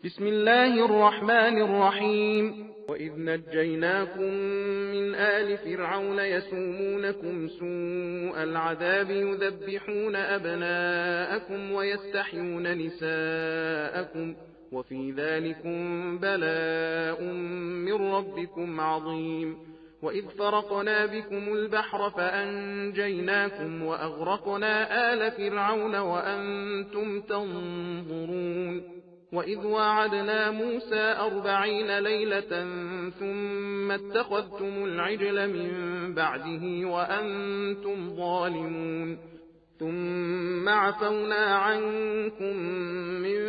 بسم الله الرحمن الرحيم. وإذ نجيناكم من آل فرعون يسومونكم سوء العذاب يذبحون أبناءكم ويستحيون نساءكم وفي ذلكم بلاء من ربكم عظيم. وإذ فرقنا بكم البحر فأنجيناكم وأغرقنا آل فرعون وأنتم تنظرون. وإذ وعدنا موسى 40 ليلة ثم اتخذتم العجل من بعده وأنتم ظالمون. ثم عفونا عنكم من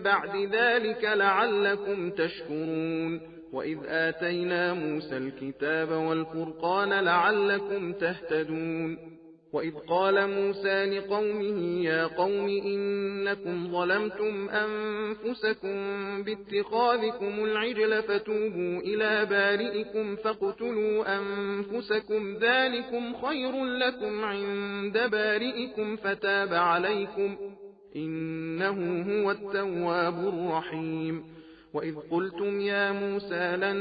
بعد ذلك لعلكم تشكرون. وإذ آتينا موسى الكتاب والفرقان لعلكم تهتدون. وإذ قال موسى لقومه يا قوم إنكم ظلمتم أنفسكم باتخاذكم العجل فتوبوا إلى بارئكم فاقتلوا أنفسكم ذلكم خير لكم عند بارئكم فتاب عليكم إنه هو التواب الرحيم. وإذ قلتم يا موسى لن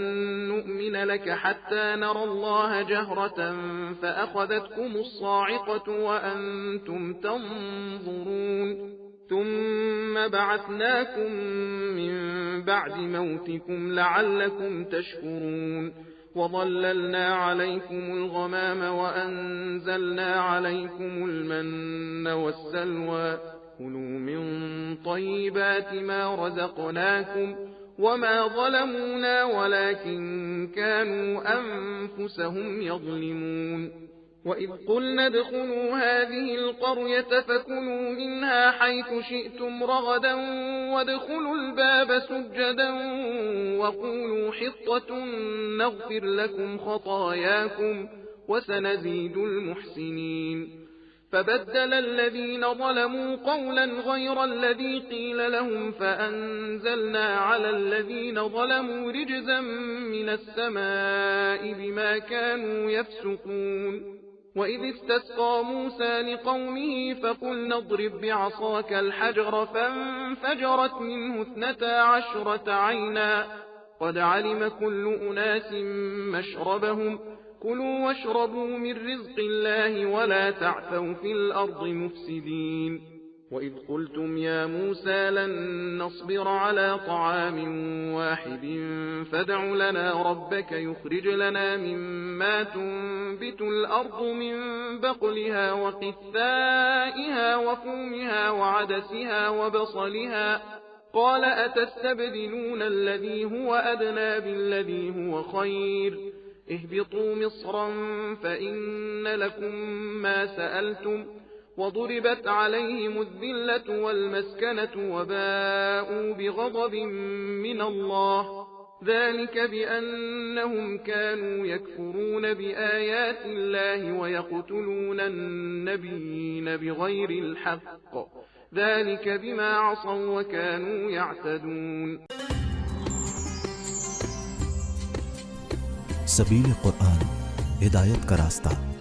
نؤمن لك حتى نرى الله جهرة فأخذتكم الصاعقة وأنتم تنظرون. ثم بعثناكم من بعد موتكم لعلكم تشكرون. وظللنا عليكم الغمام وأنزلنا عليكم المن والسلوى كلوا من طيبات ما رزقناكم وما ظلمونا ولكن كانوا أنفسهم يظلمون. وإذ قلنا ادخلوا هذه القرية فكلوا منها حيث شئتم رغدا وادخلوا الباب سجدا وقولوا حطة نغفر لكم خطاياكم وسنزيد المحسنين. فبدل الذين ظلموا قولا غير الذي قيل لهم فأنزلنا على الذين ظلموا رجزا من السماء بما كانوا يفسقون. وإذ استسقى موسى لقومه فقلنا اضرب بعصاك الحجر فانفجرت منه 12 عينا قد علم كل أناس مشربهم كلوا واشربوا من رزق الله ولا تعثوا في الأرض مفسدين. وإذ قلتم يا موسى لن نصبر على طعام واحد فادع لنا ربك يخرج لنا مما تنبت الأرض من بقلها وقثائها وفومها وعدسها وبصلها قال أتستبدلون الذي هو أدنى بالذي هو خير اهبطوا مصرا فإن لكم ما سألتم وضربت عليهم الذلة والمسكنة وباءوا بغضب من الله ذلك بأنهم كانوا يكفرون بآيات الله ويقتلون النبيين بغير الحق ذلك بما عصوا وكانوا يعتدون. सबील कुरान हिदायत का रास्ता।